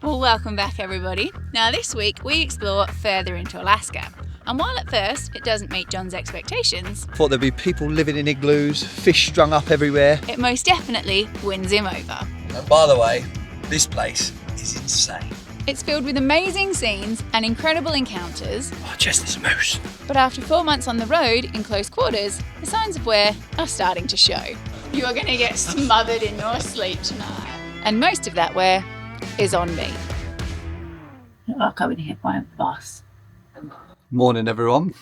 Well, welcome back everybody. Now this week we explore further into Alaska. And while at first it doesn't meet John's expectations, Thought there'd be people living in igloos, fish strung up everywhere. it most definitely wins him over. And by the way, this place is insane. It's filled with amazing scenes and incredible encounters, Oh, just this moose. but after 4 months on the road in close quarters, the signs of wear are starting to show. You are going to get smothered in your sleep tonight. And most of that wear is on me. Like I've been hit by a bus. Morning, everyone.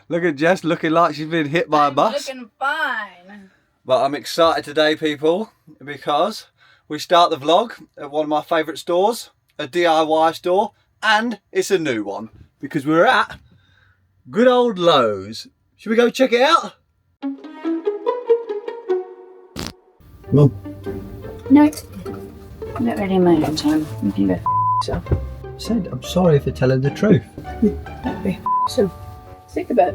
Look at Jess looking like she's been hit by a bus. Looking fine. But I'm excited today, people, because we start the vlog at one of my favourite stores, a DIY store, and it's a new one because we're at good old Lowe's. Should we go check it out? Mum. No, not ready in my own time. You can go yourself. Said I'm sorry for telling the truth. That'd be so sick of it.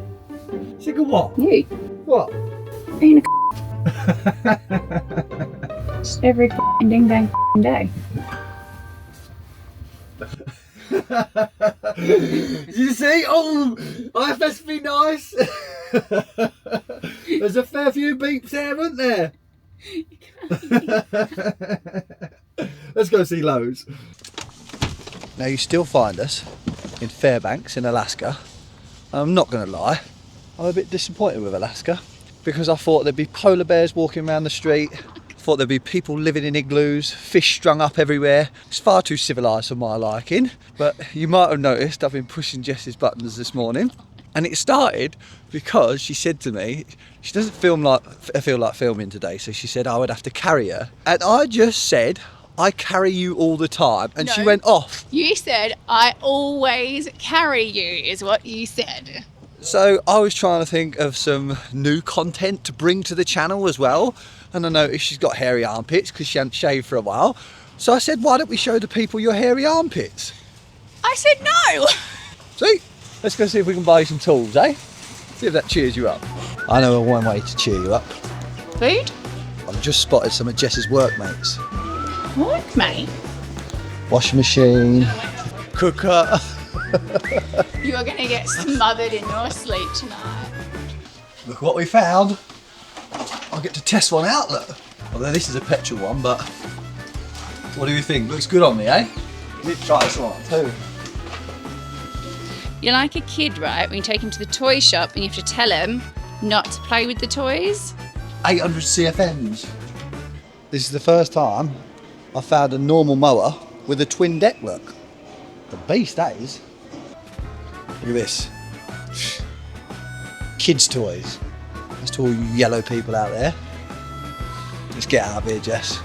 Sick of what? You What? being a just every ding dang day. You see? Oh, I best be nice. There's a fair few beeps there, weren't there? Let's go see Lowe's. Now you still find us in Fairbanks in Alaska. I'm not going to lie, I'm a bit disappointed with Alaska because I thought there'd be polar bears walking around the street. Thought there'd be people living in igloos, fish strung up everywhere. It's far too civilised for my liking, but you might have noticed I've been pushing Jess's buttons this morning. And it started because she said to me, she doesn't feel like filming today, so she said I would have to carry her. And I just said, I carry you all the time. And she No. went off. You said I always carry you, is what you said. So I was trying to think of some new content to bring to the channel as well. And I noticed she's got hairy armpits because she hadn't shaved for a while. So I said, why don't we show the people your hairy armpits? I said no. See? Let's go see if we can buy you some tools, eh? See if that cheers you up. I know one way to cheer you up. Food? I've just spotted some of Jess's workmates. What, mate? Washing machine, cooker. You are going to get smothered in your sleep tonight. Look what we found. I'll get to test one out, look. Although this is a petrol one, but what do you think? Looks good on me, eh? Let's try this one too. You're like a kid, right? When you take him to the toy shop and you have to tell him not to play with the toys. 800 CFMs. This is the first time I found a normal mower with a twin deck, look. The beast that is. Look at this. Kids' toys. That's to all you yellow people out there. Let's get out of here, Jess.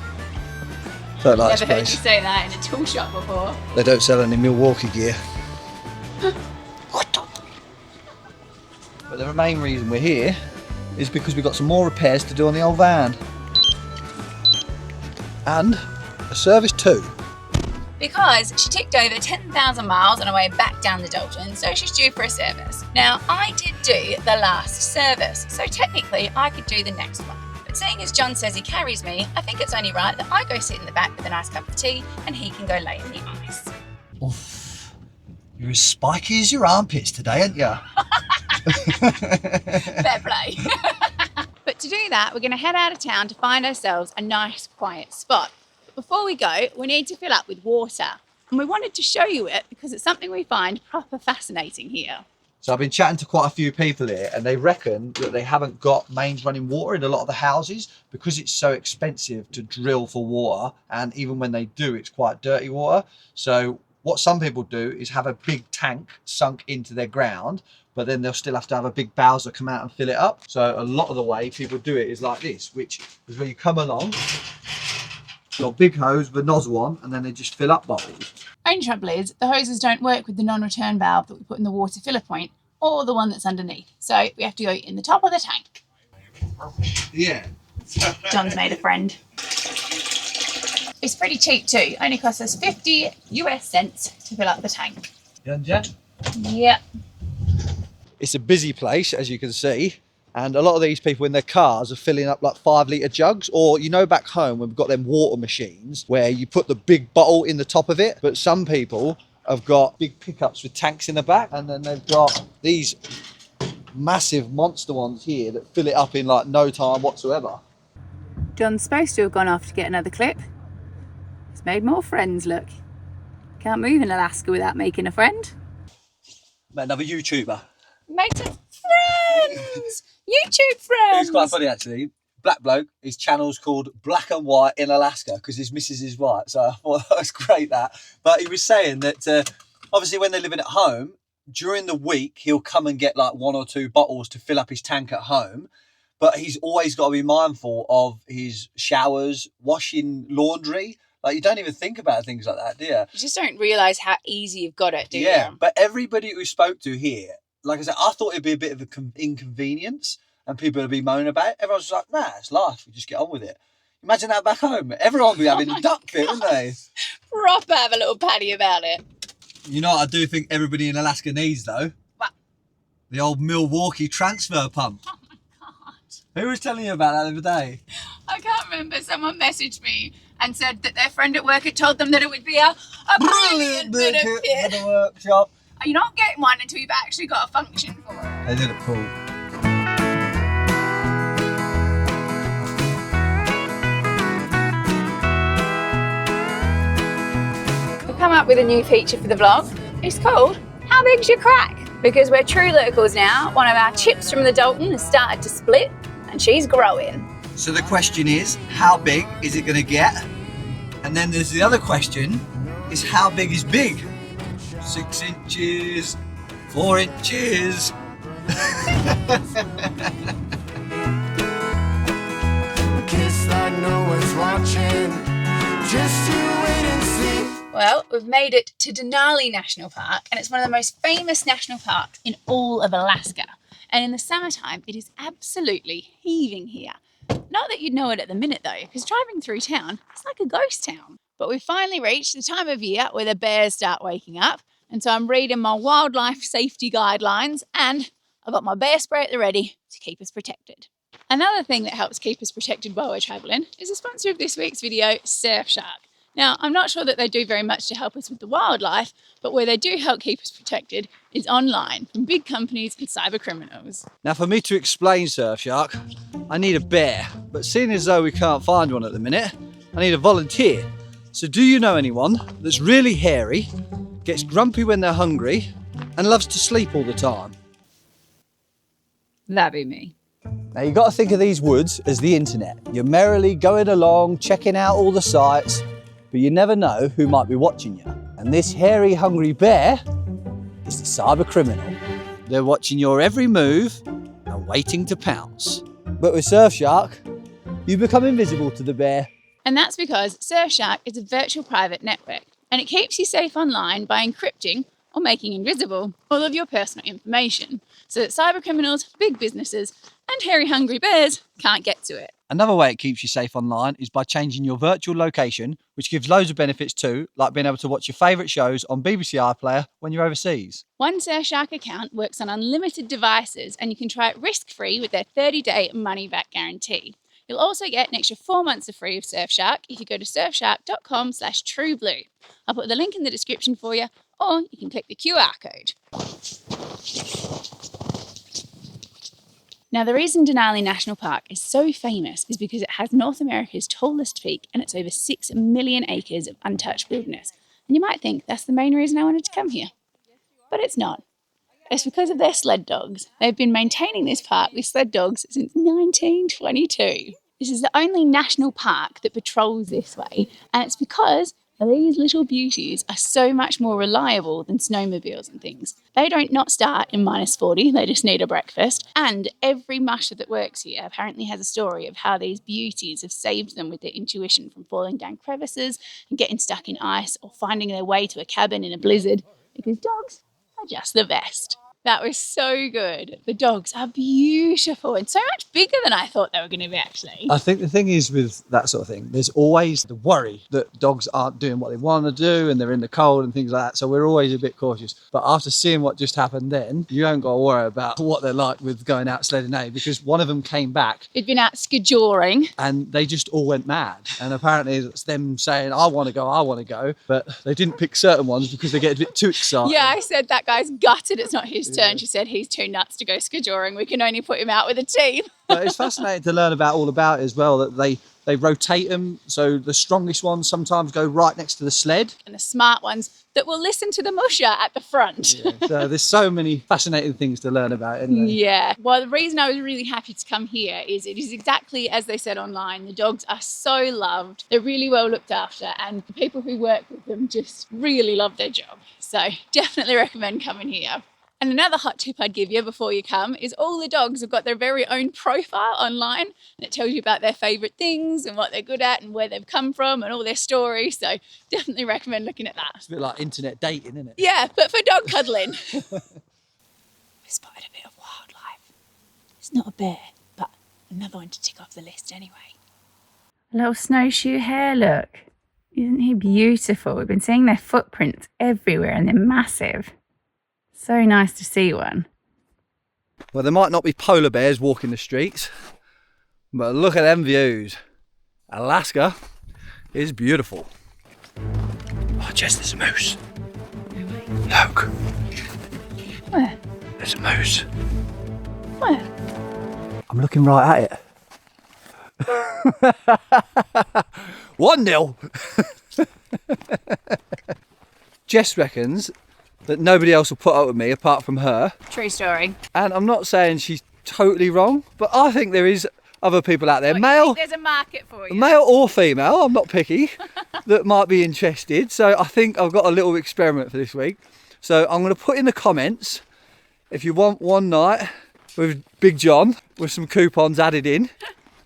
Don't like this Never heard you place. say that in a tool shop before. They don't sell any Milwaukee gear. But the main reason we're here is because we've got some more repairs to do on the old van. And a service too. Because she ticked over 10,000 miles on her way back down the Dalton, so she's due for a service. Now, I did do the last service, so technically I could do the next one. But seeing as John says he carries me, I think it's only right that I go sit in the back with a nice cup of tea and he can go lay in the ice. Oof. You're as spiky as your armpits today, aren't you? Fair play. But to do that, we're going to head out of town to find ourselves a nice quiet spot. But before we go, we need to fill up with water. And we wanted to show you it because it's something we find proper fascinating here. So I've been chatting to quite a few people here and they reckon that they haven't got mains running water in a lot of the houses because it's so expensive to drill for water, and even when they do, it's quite dirty water. So what some people do is have a big tank sunk into their ground, but then they'll still have to have a big bowser come out and fill it up. So a lot of the way people do it is like this, which is where you come along, got a big hose with a nozzle on, and then they just fill up bottles. Only trouble is, the hoses don't work with the non-return valve that we put in the water filler point, or the one that's underneath. So we have to go in the top of the tank. Yeah. John's made a friend. It's pretty cheap too. Only costs us 50 US cents to fill up the tank. Yeah, Jen? Yep. It's a busy place, as you can see. And a lot of these people in their cars are filling up like 5 litre jugs, or you know, back home when we've got them water machines where you put the big bottle in the top of it. But some people have got big pickups with tanks in the back, and then they've got these massive monster ones here that fill it up in like no time whatsoever. John's supposed to have gone off to get another clip. He's made more friends, look. Can't move in Alaska without making a friend. Met another YouTuber. Made some friends! YouTube friends! It's quite funny actually. Black bloke, his channel's called Black and White in Alaska because his missus is white. So I thought that was great that. But he was saying that obviously when they're living at home, during the week, he'll come and get like 1 or 2 bottles to fill up his tank at home. But he's always got to be mindful of his showers, washing laundry. Like, you don't even think about things like that, do you? You just don't realise how easy you've got it, do you? Yeah, but everybody who spoke to here, like I said, I thought it'd be a bit of an inconvenience and people would be moaning about it. Everyone's just like, nah, it's life. We just get on with it. Imagine that back home. Everyone would be having a duck fit, wouldn't they? Proper have a little paddy about it. You know what I do think everybody in Alaska needs, though? What? The old Milwaukee transfer pump. Oh my God. Who was telling you about that the other day? I can't remember. Someone messaged me and said that their friend at work had told them that it would be a brilliant bit of kit for the workshop. You're not getting one until you've actually got a function for it. They did it cool. We've come up with a new feature for the vlog. It's called How Big's Your Crack? Because we're true locals now. One of our chips from the Dalton has started to split and she's growing. So the question is, how big is it going to get? And then there's the other question, is how big is big? 6 inches, 4 inches. Kiss like no one's watching. Just you wait and see. Well, we've made it to Denali National Park, and it's one of the most famous national parks in all of Alaska. And in the summertime, it is absolutely heaving here. Not that you'd know it at the minute though, because driving through town, it's like a ghost town. But we've finally reached the time of year where the bears start waking up. And so I'm reading my wildlife safety guidelines and I've got my bear spray at the ready to keep us protected. Another thing that helps keep us protected while we're travelling is the sponsor of this week's video, Surfshark. Now, I'm not sure that they do very much to help us with the wildlife, but where they do help keep us protected is online from big companies and cyber criminals. Now, for me to explain Surfshark, I need a bear. But seeing as though we can't find one at the minute, I need a volunteer. So do you know anyone that's really hairy, gets grumpy when they're hungry, and loves to sleep all the time? That'd be me. Now, you've got to think of these woods as the internet. You're merrily going along, checking out all the sites, but you never know who might be watching you. And this hairy, hungry bear is the cyber criminal. They're watching your every move and waiting to pounce. But with Surfshark, you become invisible to the bear. And that's because Surfshark is a virtual private network, and it keeps you safe online by encrypting or making invisible all of your personal information, so that cyber criminals, big businesses, and hairy, hungry bears can't get to it. Another way it keeps you safe online is by changing your virtual location, which gives loads of benefits too, like being able to watch your favourite shows on BBC iPlayer when you're overseas. One Surfshark account works on unlimited devices, and you can try it risk-free with their 30-day money-back guarantee. You'll also get an extra 4 months of free of Surfshark if you go to surfshark.com/trueblue. I'll put the link in the description for you, or you can click the QR code. Now, the reason Denali National Park is so famous is because it has North America's tallest peak and it's over 6 million acres of untouched wilderness. And you might think that's the main reason I wanted to come here. But it's not. It's because of their sled dogs. They've been maintaining this park with sled dogs since 1922. This is the only national park that patrols this way, and it's because these little beauties are so much more reliable than snowmobiles and things. They don't not start in -40, they just need a breakfast. And every musher that works here apparently has a story of how these beauties have saved them with their intuition from falling down crevices and getting stuck in ice or finding their way to a cabin in a blizzard, because dogs are just the best. That was so good. The dogs are beautiful and so much bigger than I thought they were going to be, actually. I think the thing is with that sort of thing, there's always the worry that dogs aren't doing what they want to do and they're in the cold and things like that. So we're always a bit cautious. But after seeing what just happened then, you don't got to worry about what they're like with going out sledding, because one of them came back. He'd been out skijoring. And they just all went mad. And apparently it's them saying, I want to go. But they didn't pick certain ones because they get a bit too excited. Yeah, I said that guy's gutted. It's not his turn. She said he's too nuts to go skijoring. We can only put him out with a team. But it's fascinating to learn about all about it as well, that they rotate them. So the strongest ones sometimes go right next to the sled. And the smart ones that will listen to the musher at the front. Yeah, so there's so many fascinating things to learn about, isn't there? Yeah. Well, the reason I was really happy to come here is it is exactly as they said online. The dogs are so loved. They're really well looked after, and the people who work with them just really love their job. So definitely recommend coming here. And another hot tip I'd give you before you come is all the dogs have got their very own profile online, and it tells you about their favourite things and what they're good at and where they've come from and all their stories. So definitely recommend looking at that. It's a bit like internet dating, isn't it? Yeah, but for dog cuddling. We spotted a bit of wildlife. It's not a bear, but another one to tick off the list anyway. A little snowshoe hare, look. Isn't he beautiful? We've been seeing their footprints everywhere and they're massive. So nice to see one. Well, there might not be polar bears walking the streets, but look at them views. Alaska is beautiful. Oh, Jess, there's a moose. Look. Where? There's a moose. Where? I'm looking right at it. 1-0. Jess reckons that nobody else will put up with me apart from her. True story. And I'm not saying she's totally wrong, but I think there is other people out there, What, male, there's a market for you. male or female, I'm not picky, that might be interested. So I think I've got a little experiment for this week. So I'm going to put in the comments, if you want one night with Big John with some coupons added in,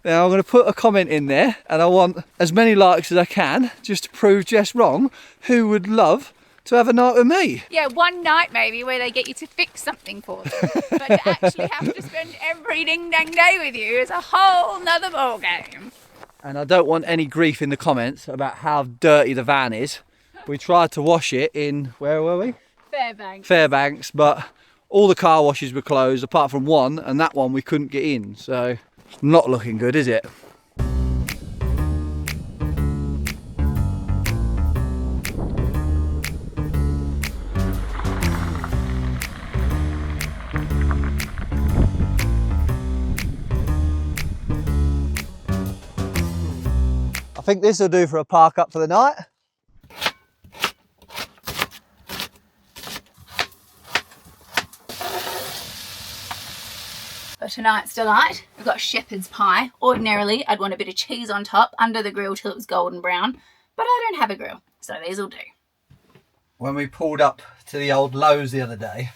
then I'm going to put a comment in there, and I want as many likes as I can just to prove Jess wrong. Who would love to have a night with me? Yeah, one night maybe where they get you to fix something for them. But to actually have to spend every ding dang day with you is a whole nother ball game. And I don't want any grief in the comments about how dirty the van is. We tried to wash it in, where were we? Fairbanks, but all the car washes were closed apart from one, and that one we couldn't get in. So not looking good, is it? I think this will do for a park up for the night. For tonight's delight, we've got shepherd's pie. Ordinarily, I'd want a bit of cheese on top under the grill till it was golden brown, but I don't have a grill, so these will do. When we pulled up to the old Lowe's the other day,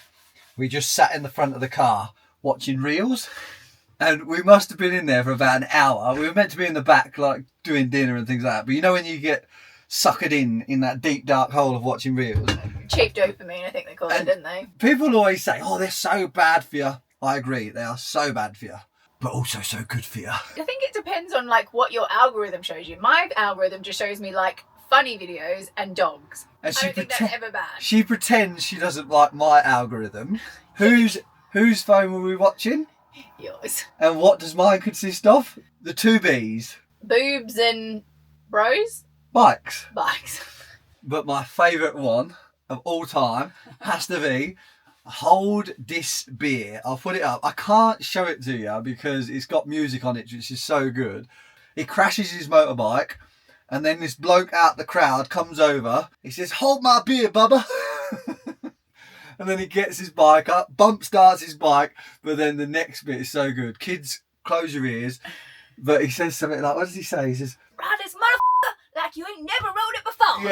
we just sat in the front of the car watching reels, and we must have been in there for about an hour. We were meant to be in the back, like doing dinner and things like that, but you know when you get suckered in that deep dark hole of watching reels? Cheap dopamine, I think they call it, didn't they? People always say, oh, they're so bad for you. I agree, they are so bad for you, but also so good for you. I think it depends on like what your algorithm shows you. My algorithm just shows me like funny videos and dogs. And I don't think that's ever bad. She pretends she doesn't like my algorithm. Whose phone were we watching? Yours. And what does mine consist of? The two B's. Boobs and bros? Bikes. Bikes. But my favourite one of all time has to be Hold This Beer. I'll put it up. I can't show it to you because it's got music on it, which is so good. He crashes his motorbike, and then this bloke out the crowd comes over. He says, hold my beer, Bubba. And then he gets his bike up, bump starts his bike, but then the next bit is so good. Kids, close your ears. But he says something like, what does he say? He says, ride this motherfucker like you ain't never rode it before.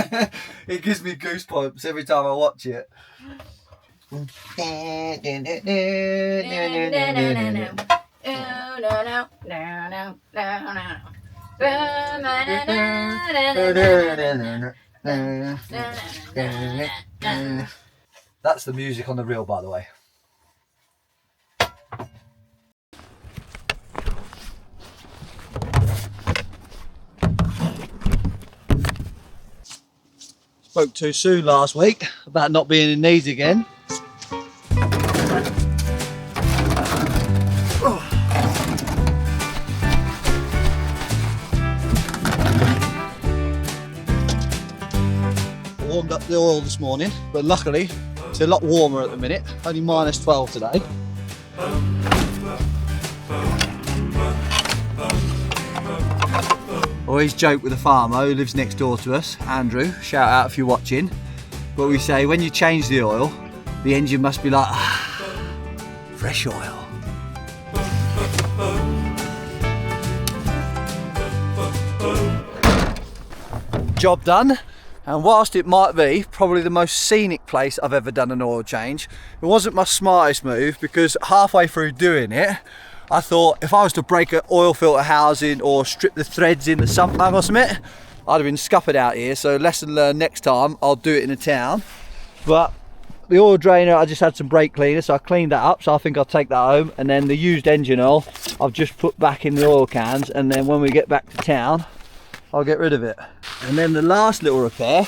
yeah. It gives me goosebumps every time I watch it. That's the music on the reel, by the way. Spoke too soon last week about not being in these again. I warmed up the oil this morning, but luckily it's a lot warmer at the minute, only minus 12 today. Always joke with a farmer who lives next door to us, Andrew, shout out if you're watching, but we say when you change the oil, the engine must be like, fresh oil. Job done, and whilst it might be probably the most scenic place I've ever done an oil change, it wasn't my smartest move, because halfway through doing it, I thought if I was to break an oil filter housing or strip the threads in the sump plug or something, I'd have been scuppered out here. So lesson learned, next time I'll do it in a town. But the oil drainer, I just had some brake cleaner, so I cleaned that up, so I think I'll take that home. And then the used engine oil I've just put back in the oil cans, and then when we get back to town I'll get rid of it. And then the last little repair,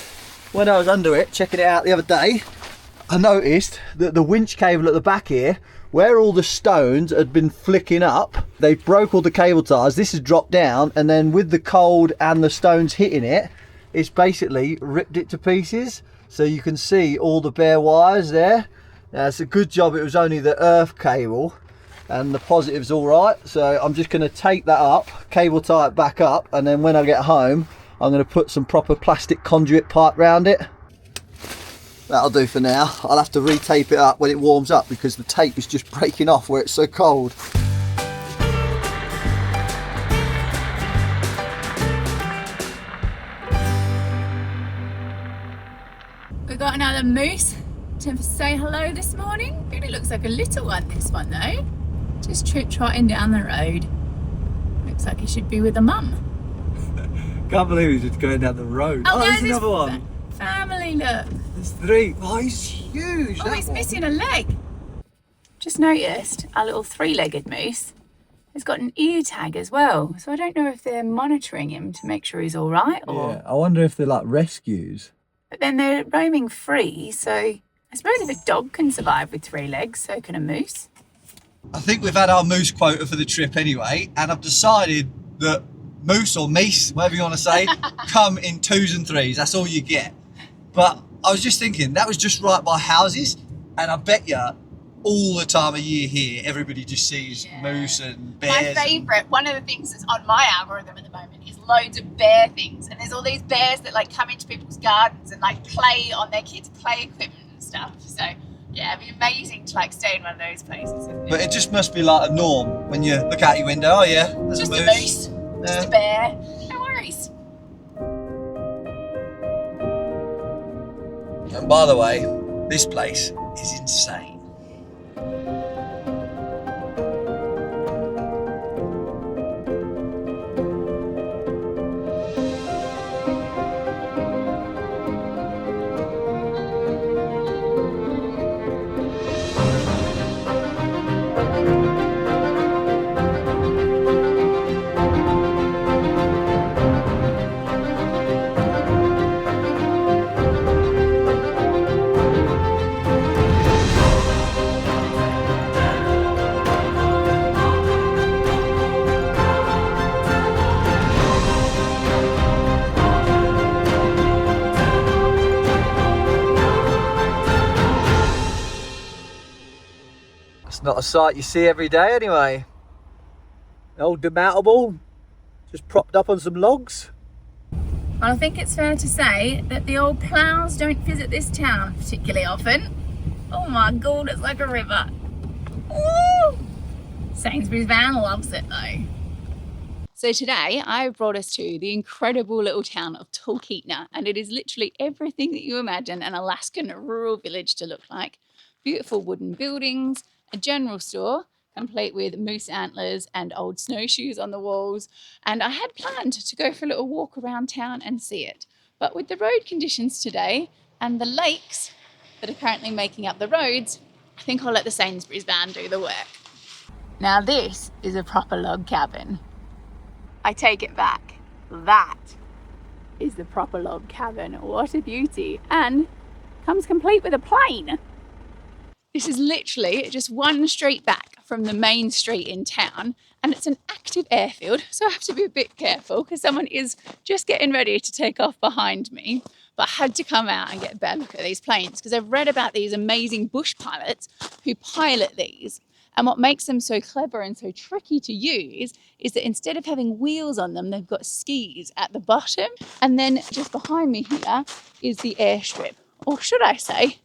when I was under it checking it out the other day, I noticed that the winch cable at the back here, where all the stones had been flicking up, they broke all the cable ties. This has dropped down, and then with the cold and the stones hitting it, it's basically ripped it to pieces. So you can see all the bare wires there. Now, it's a good job it was only the earth cable, and the positive's all right. So I'm just going to take that up, cable tie it back up, and then when I get home I'm going to put some proper plastic conduit pipe round it. That'll do for now. I'll have to retape it up when it warms up, because the tape is just breaking off where it's so cold. We got another moose to say hello this morning. Really looks like a little one, this one though. Just trotting down the road. Looks like he should be with a mum. Can't believe he's just going down the road. Oh, there's another one. Family, look. There's 3. Oh, he's huge. Oh, he's missing a leg. Just noticed our little 3-legged moose has got an ear tag as well. So I don't know if they're monitoring him to make sure he's all right, or... Yeah, I wonder if they're like rescues. But then they're roaming free, so I suppose if a dog can survive with 3 legs, so can a moose. I think we've had our moose quota for the trip anyway, and I've decided that moose or meese, whatever you want to say, come in 2s and 3s. That's all you get. But I was just thinking, that was just right by houses, and I bet you all the time of year here, everybody just sees moose and bears. My favourite, one of the things that's on my algorithm at the moment is loads of bear things. And there's all these bears that like come into people's gardens and like play on their kids' play equipment and stuff. So yeah, it'd be amazing to like stay in one of those places. But it just must be like a norm when you look out your window. Oh yeah, there's just a moose. A moose, just a bear. No worries. And by the way, this place is insane. Not a sight you see every day anyway. The old demountable just propped up on some logs. Well, I think it's fair to say that the old ploughs don't visit this town particularly often. Oh my god, it's like a river. Woo! Sainsbury's van loves it though. So today I've brought us to the incredible little town of Talkeetna, and it is literally everything that you imagine an Alaskan rural village to look like. Beautiful wooden buildings, a general store complete with moose antlers and old snowshoes on the walls, and I had planned to go for a little walk around town and see it. But with the road conditions today and the lakes that are currently making up the roads, I think I'll let the Sainsbury's van do the work. Now this is a proper log cabin. I take it back. That is the proper log cabin. What a beauty. And comes complete with a plane. This is literally just one street back from the main street in town, and it's an active airfield, so I have to be a bit careful because someone is just getting ready to take off behind me. But I had to come out and get a better look at these planes because I've read about these amazing bush pilots who pilot these. And what makes them so clever and so tricky to use is that instead of having wheels on them, they've got skis at the bottom. And then just behind me here is the airstrip, or should I say,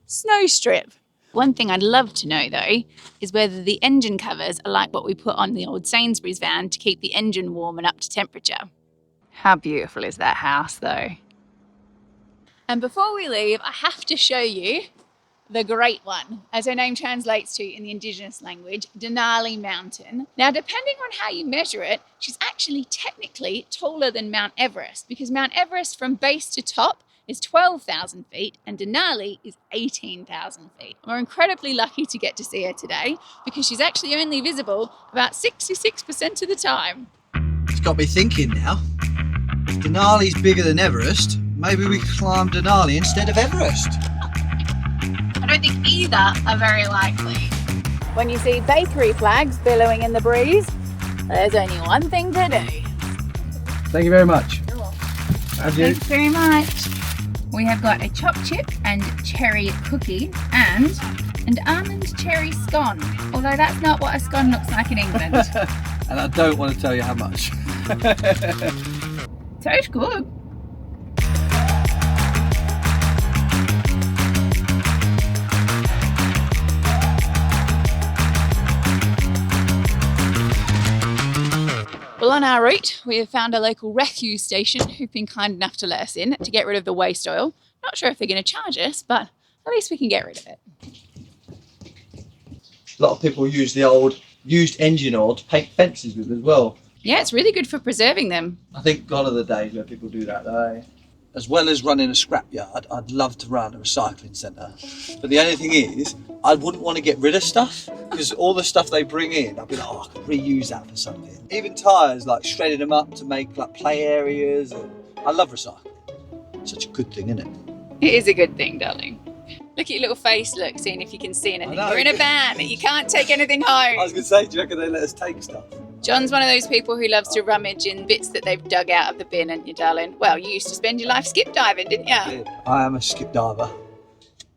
snow strip. One thing I'd love to know though is whether the engine covers are like what we put on the old Sainsbury's van to keep the engine warm and up to temperature. How beautiful is that house though? And before we leave, I have to show you the Great One, as her name translates to in the Indigenous language, Denali Mountain. Now, depending on how you measure it, she's actually technically taller than Mount Everest, because Mount Everest from base to top is 12,000 feet and Denali is 18,000 feet. We're incredibly lucky to get to see her today because she's actually only visible about 66% of the time. It's got me thinking now. If Denali's bigger than Everest, maybe we could climb Denali instead of Everest. I don't think either are very likely. When you see bakery flags billowing in the breeze, there's only one thing to do. Thank you very much. You're welcome. Adieu. Thanks very much. We have got a chopped chip and cherry cookie and an almond cherry scone, although that's not what a scone looks like in England. And I don't want to tell you how much. Tastes good. Well, on our route, we have found a local refuse station who've been kind enough to let us in to get rid of the waste oil. Not sure if they're going to charge us, but at least we can get rid of it. A lot of people use the old used engine oil to paint fences with as well. Yeah, it's really good for preserving them. I think gone are the days where people do that though. As well as running a scrapyard, I'd love to run a recycling centre. But the only thing is, I wouldn't want to get rid of stuff because all the stuff they bring in, I'd be like, oh, I could reuse that for something. Even tyres, like shredding them up to make like play areas. And I love recycling. Such a good thing, isn't it? It is a good thing, darling. Look at your little face, look, seeing if you can see anything. You're in a van, you can't take anything home. I was going to say, do you reckon they let us take stuff? John's one of those people who loves to rummage in bits that they've dug out of the bin, aren't you, darling? Well, you used to spend your life skip diving, didn't you? I am a skip diver.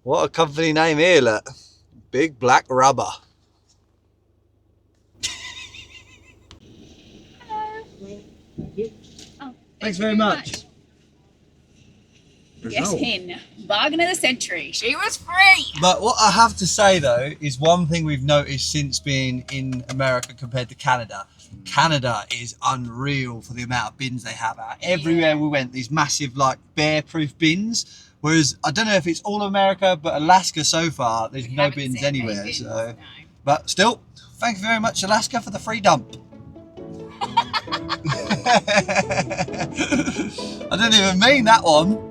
What a company name here, look. Big Black Rubber. Hello. Oh, Thanks very much. Yes, Hen. Bargain of the century. She was free. But what I have to say though is one thing we've noticed since being in America compared to Canada. Canada is unreal for the amount of bins they have out. Everywhere we went, these massive like bear-proof bins. Whereas I don't know if it's all America, but Alaska so far, there's no bins anywhere. Bins, so, no. But still, thank you very much, Alaska, for the free dump. I didn't even mean that one.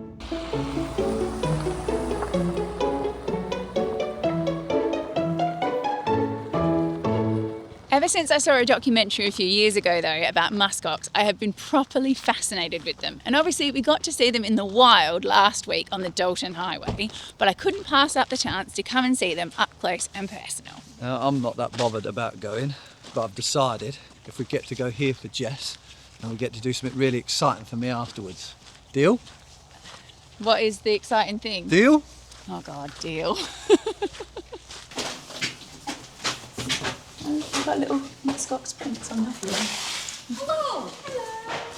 Ever since I saw a documentary a few years ago, though, about Musk Ox, I have been properly fascinated with them. And obviously we got to see them in the wild last week on the Dalton Highway, but I couldn't pass up the chance to come and see them up close and personal. I'm not that bothered about going, but I've decided if we get to go here for Jess, and we get to do something really exciting for me afterwards. Deal? What is the exciting thing? Deal? Oh God, deal. We've got little Musk Ox prints on the floor. Hello. Hello.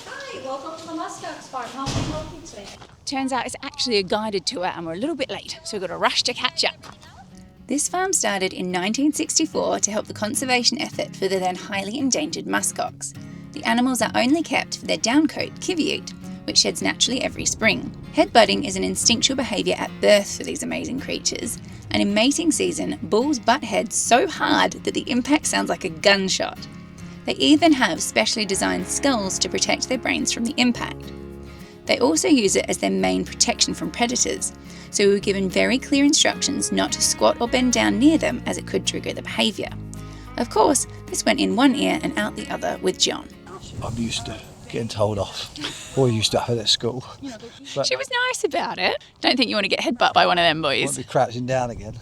Hi, welcome to the Musk Ox farm. How can I help you today? Turns out it's actually a guided tour and we're a little bit late, so we've got to rush to catch up. This farm started in 1964 to help the conservation effort for the then highly endangered musk ox. The animals are only kept for their downcoat, kiviute, which sheds naturally every spring. Headbutting is an instinctual behaviour at birth for these amazing creatures, and in mating season, bulls butt heads so hard that the impact sounds like a gunshot. They even have specially designed skulls to protect their brains from the impact. They also use it as their main protection from predators, so we were given very clear instructions not to squat or bend down near them as it could trigger the behaviour. Of course, this went in one ear and out the other with John. I'm used to getting told off. Or used to have it at school. But She was nice about it. Don't think you want to get headbutt by one of them I boys. won't be crouching down again.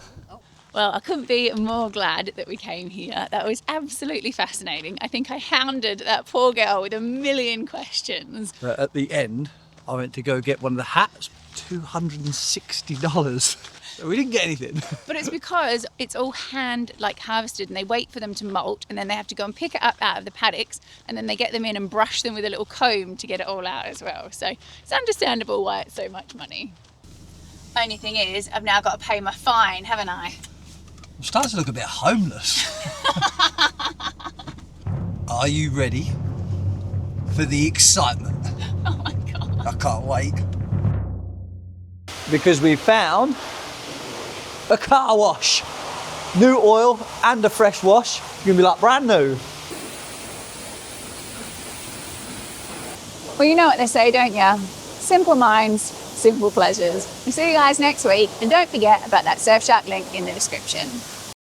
Well, I couldn't be more glad that we came here. That was absolutely fascinating. I think I hounded that poor girl with a million questions. But at the end, I went to go get one of the hats, $260. We didn't get anything. But it's because it's all hand harvested, and they wait for them to molt, and then they have to go and pick it up out of the paddocks, and then they get them in and brush them with a little comb to get it all out as well. So it's understandable why it's so much money. Only thing is, I've now got to pay my fine, haven't I? I'm starting to look a bit homeless. Are you ready for the excitement? Oh my God. I can't wait. Because we found a car wash. New oil and a fresh wash. It's gonna be like brand new. Well, you know what they say, don't you? Simple minds, simple pleasures. We'll see you guys next week, and don't forget about that Surfshark link in the description.